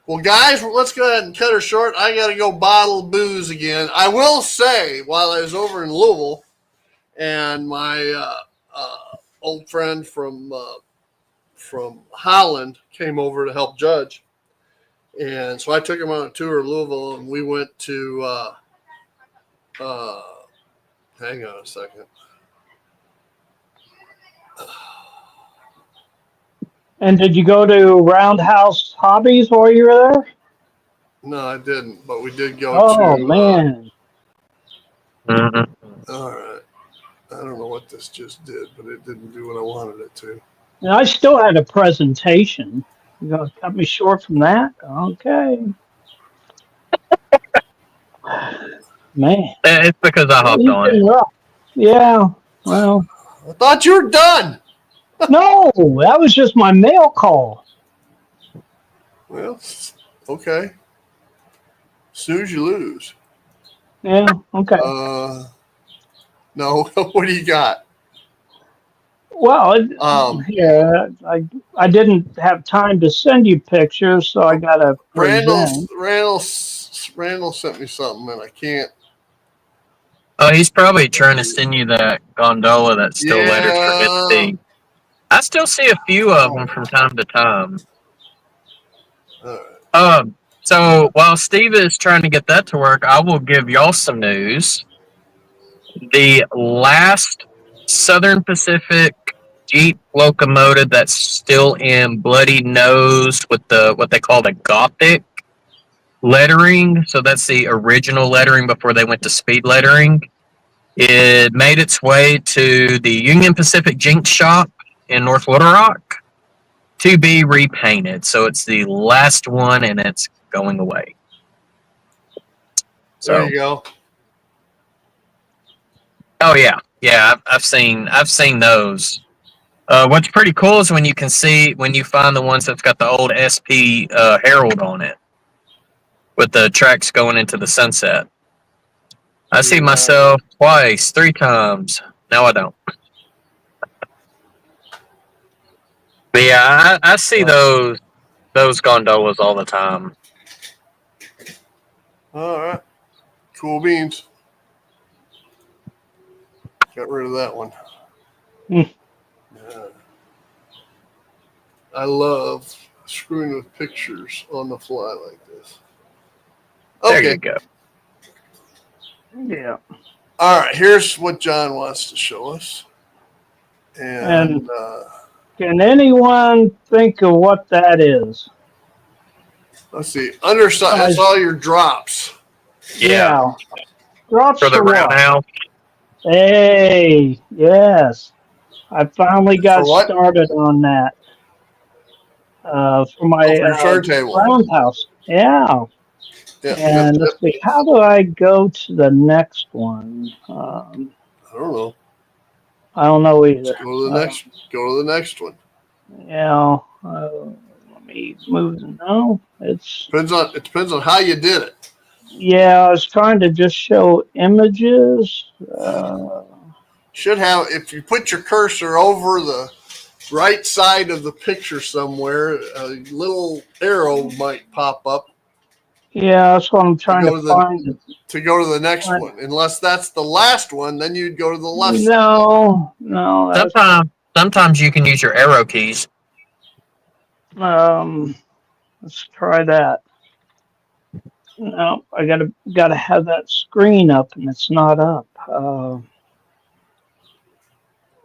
Well, guys, let's go ahead and cut her short. I got to go bottle booze again. I will say, while I was over in Louisville, and my old friend from Holland came over to help judge, and so I took him on a tour of Louisville, and we went to. Hang on a second. And did you go to Roundhouse Hobbies while you were there? No, I didn't, but we did go to. Oh, man. All right. I don't know what this just did, but it didn't do what I wanted it to. And I still had a presentation. You going to cut me short from that? Okay. Man. It's because I hopped on. Rough. Yeah. Well. I thought you were done. No, that was just my mail call. Well, okay. Snooze, you lose. Yeah, okay. No, what do you got? Well, yeah, I didn't have time to send you pictures, so I got to Randall sent me something, and I can't. Oh, he's probably trying to send you that gondola that's still lettered for his seat. I still see a few of them from time to time. So while Steve is trying to get that to work, I will give y'all some news. The last Southern Pacific Jeep locomotive that's still in bloody nose with what they call the Gothic lettering. So that's the original lettering before they went to speed lettering. It made its way to the Union Pacific Jinx shop in North Little Rock to be repainted. So it's the last one and it's going away. So, there you go. Oh yeah. I've seen those. What's pretty cool is when you find the ones that's got the old SP Herald on it with the tracks going into the sunset. I see myself twice, 3 times. No, I don't. But yeah, I see those gondolas all the time. All right. Cool beans. Got rid of that one. Hmm. Yeah. I love screwing with pictures on the fly like this. There Okay. you go. Yeah. All right. Here's what John wants to show us. And Can anyone think of what that is? let's see. Underside. That's all your drops. Yeah. Drops For the for what? roundhouse. Hey, yes. I finally got For what? started on that. For my Oh, for your turntable. roundhouse. Yeah. Yeah. And Yep. let's see, how do I go to the next one? I don't know. I don't know either. Go to the next. Go to the next one. Yeah. Let me move. No, it's. It depends on how you did it. Yeah, I was trying to just show images. Should have, if you put your cursor over the right side of the picture somewhere, a little arrow might pop up Yeah, that's what I'm trying go to to the- find. to go to the next Right. one. Unless that's the last one, then you'd go to the left side. No, that's, Sometimes you can use your arrow keys. let's try that. No, I gotta have that screen up, and it's not up. I don't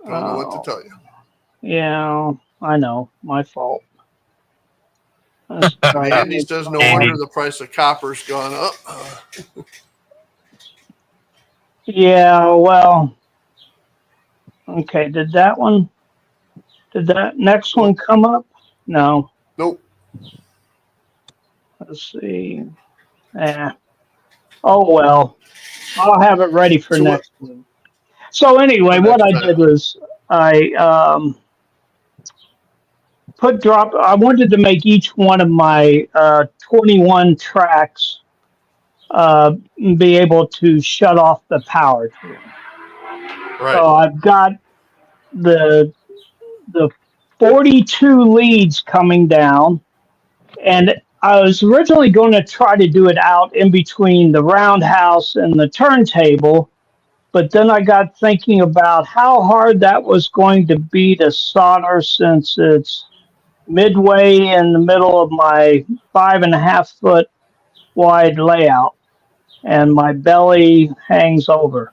know what to tell you. Yeah, I know, my fault. Let's try Andy says, no Andy. wonder the price of copper's gone up. Yeah, well, okay. Did that next one come up? No. Nope. Let's see. Oh well, I'll have it ready for So what- next week. So anyway, For what next I time. did was I I wanted to make each one of my 21 tracks be able to shut off the power. Right. So I've got the 42 leads coming down, and I was originally going to try to do it out in between the roundhouse and the turntable, but then I got thinking about how hard that was going to be to solder since it's midway in the middle of my 5.5 foot wide layout, and my belly hangs over.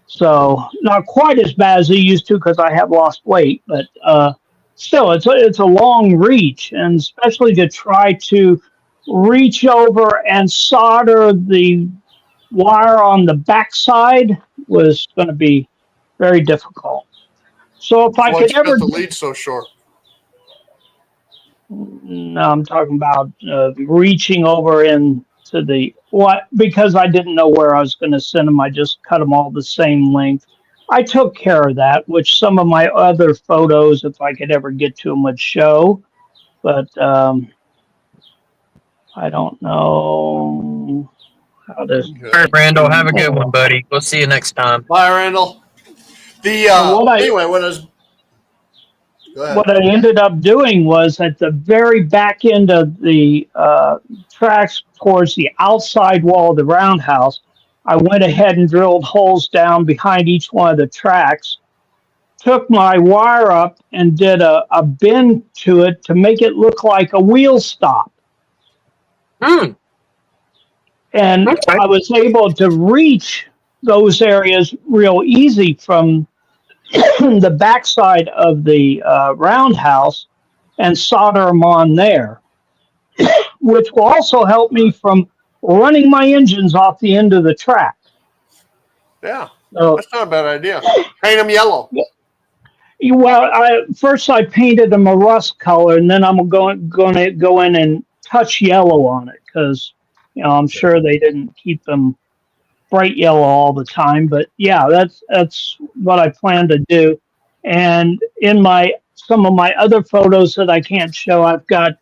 So not quite as bad as it used to because I have lost weight, but still, it's a long reach, and especially to try to reach over and solder the wire on the backside was going to be very difficult. So if I Why could you ever, got the lead so short? no, I'm talking about reaching over into the what, because I didn't know where I was going to send them. I just cut them all the same length. I took care of that, which some of my other photos, if I could ever get to them, would show. But I don't know how to. All right, Randall, have a good one, buddy. We'll see you next time. Bye, Randall. Anyway, when I was go ahead. What I ended up doing was at the very back end of the tracks towards the outside wall of the roundhouse, I went ahead and drilled holes down behind each one of the tracks, took my wire up and did a bend to it to make it look like a wheel stop. Hmm. And Okay. I was able to reach those areas real easy from the backside of the roundhouse and solder them on there, which will also help me from running my engines off the end of the track. Yeah, So, that's not a bad idea. Paint them yellow. first I painted them a rust color, and then I'm going to go in and touch yellow on it because I'm sure they didn't keep them bright yellow all the time. But yeah, that's what I plan to do. And in some of my other photos that I can't show, I've got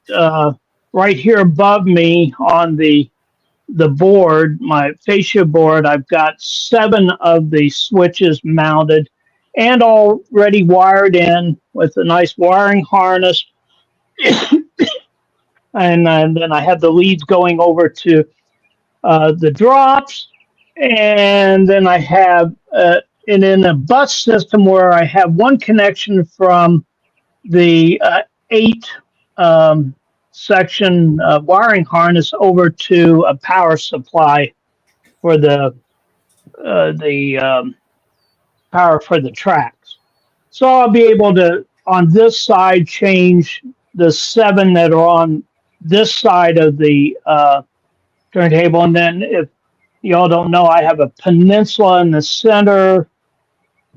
right here above me on the board, my fascia board, I've got 7 of the switches mounted and already wired in with a nice wiring harness. And then I have the leads going over to the drops, and then I have and in a bus system where I have one connection from the 8 section wiring harness over to a power supply for the power for the tracks. So I'll be able to, on this side, change the 7 that are on this side of the turntable. And then if y'all don't know, I have a peninsula in the center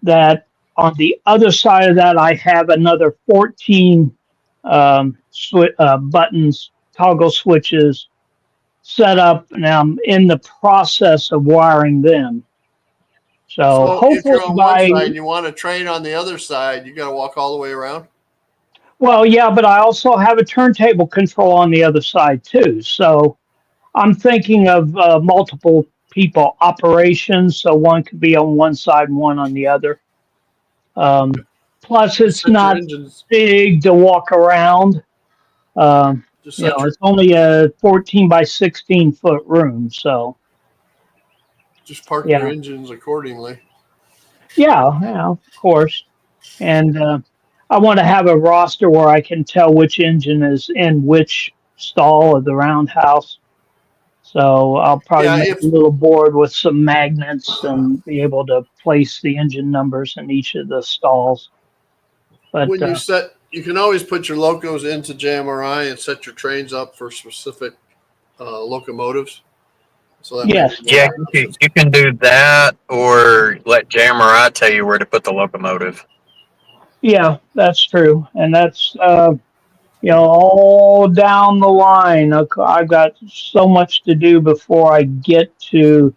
that on the other side of that, I have another 14 buttons, toggle switches set up, and I'm in the process of wiring them. So if hopefully you're on one side and you want to train on the other side, you got to walk all the way around. Well, yeah, but I also have a turntable control on the other side too. So I'm thinking of multiple people operations, so one could be on one side and one on the other. Plus, it's not big to walk around. It's only a 14 by 16 foot room, so just park your engines accordingly. Yeah, of course. And I want to have a roster where I can tell which engine is in which stall of the roundhouse. So I'll probably make a little board with some magnets and be able to place the engine numbers in each of the stalls. But when you can always put your locos into JMRI and set your trains up for specific locomotives. So that you can do that, or let JMRI tell you where to put the locomotive. Yeah, that's true, and that's all down the line. I've got so much to do before I get to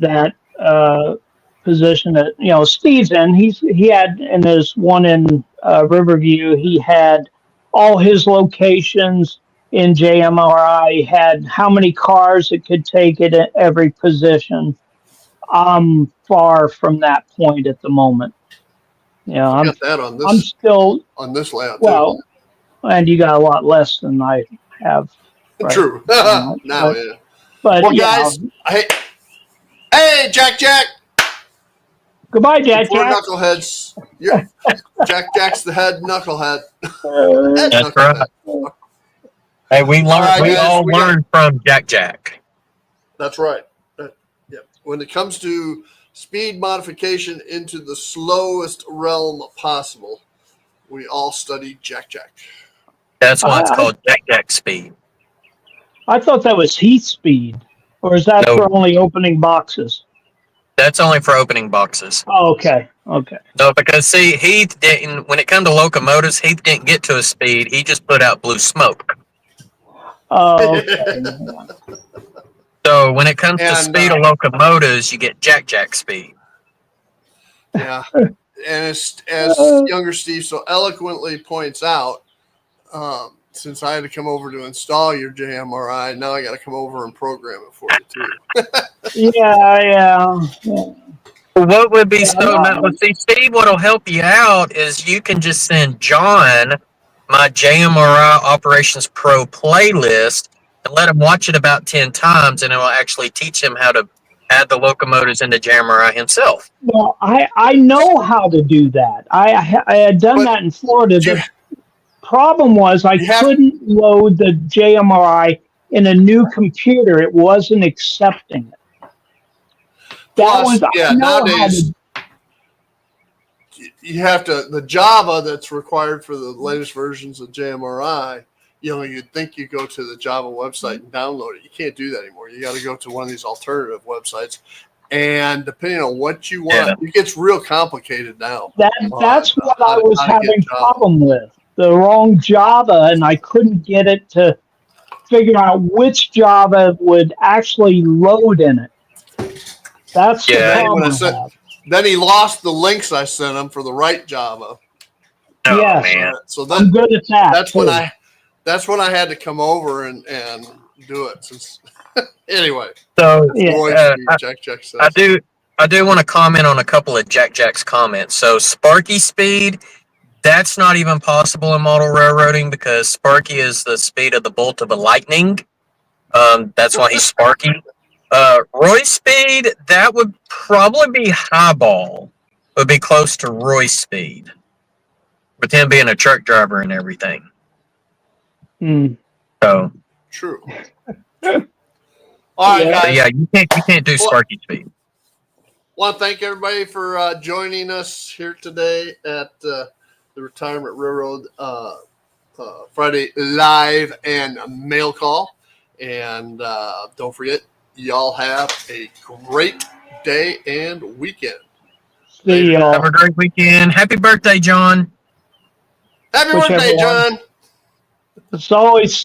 that position that Steve's in. He had in his one in Riverview. He had all his locations in JMRI. He had how many cars it could take at every position. I'm far from that point at the moment. I'm still on this layout. Well, and you got a lot less than I have. Right? True. But guys, hey, Jack. Goodbye, Jack. Knuckleheads. Jack's the head knucklehead. That's right. Hey, we all learned from Jack. That's right. When it comes to speed modification into the slowest realm possible, we all study Jack. That's why it's called Jack speed. I thought that was Heath speed, or is that for only opening boxes? That's only for opening boxes. Oh, okay. No, because see, Heath didn't. When it comes to locomotives, Heath didn't get to a speed. He just put out blue smoke. Oh, okay. So when it comes to speed of locomotives, you get Jack speed. Yeah, and as younger Steve so eloquently points out, since I had to come over to install your JMRI, now I got to come over and program it for you too. Yeah. What would be see, Steve, what'll help you out is you can just send John my JMRI Operations Pro playlist and let him watch it about 10 times, and it will actually teach him how to add the locomotives into JMRI himself. Well, I know how to do that. I had done that in Florida. The problem was I couldn't load the JMRI in a new computer. It wasn't accepting it. Nowadays, you have to, the Java that's required for the latest versions of JMRI, you'd think you go to the Java website and download it. You can't do that anymore. You got to go to one of these alternative websites. And depending on what you want, it gets real complicated now. That's what I was having problem with. The wrong Java, and I couldn't get it to figure out which Java would actually load in it. That's the problem. Then he lost the links I sent him for the right Java. Oh, man. So I'm good at that. That's when I had to come over and do it. Anyway. So Jack says. I do want to comment on a couple of Jack's comments. So Sparky speed, that's not even possible in model railroading because Sparky is the speed of the bolt of a lightning. That's why he's Sparky. Royce speed, that would probably be highball. Would be close to Royce speed. With him being a truck driver and everything. So True. All right, Yeah. guys. yeah, you can't do Sparky speed. Want to thank everybody for joining us here today at the Retirement Railroad Friday live and mail call. And don't forget, y'all have a great day and weekend. See y'all. Have a great weekend. Happy birthday, John. Happy Whichever birthday, one. John. It's always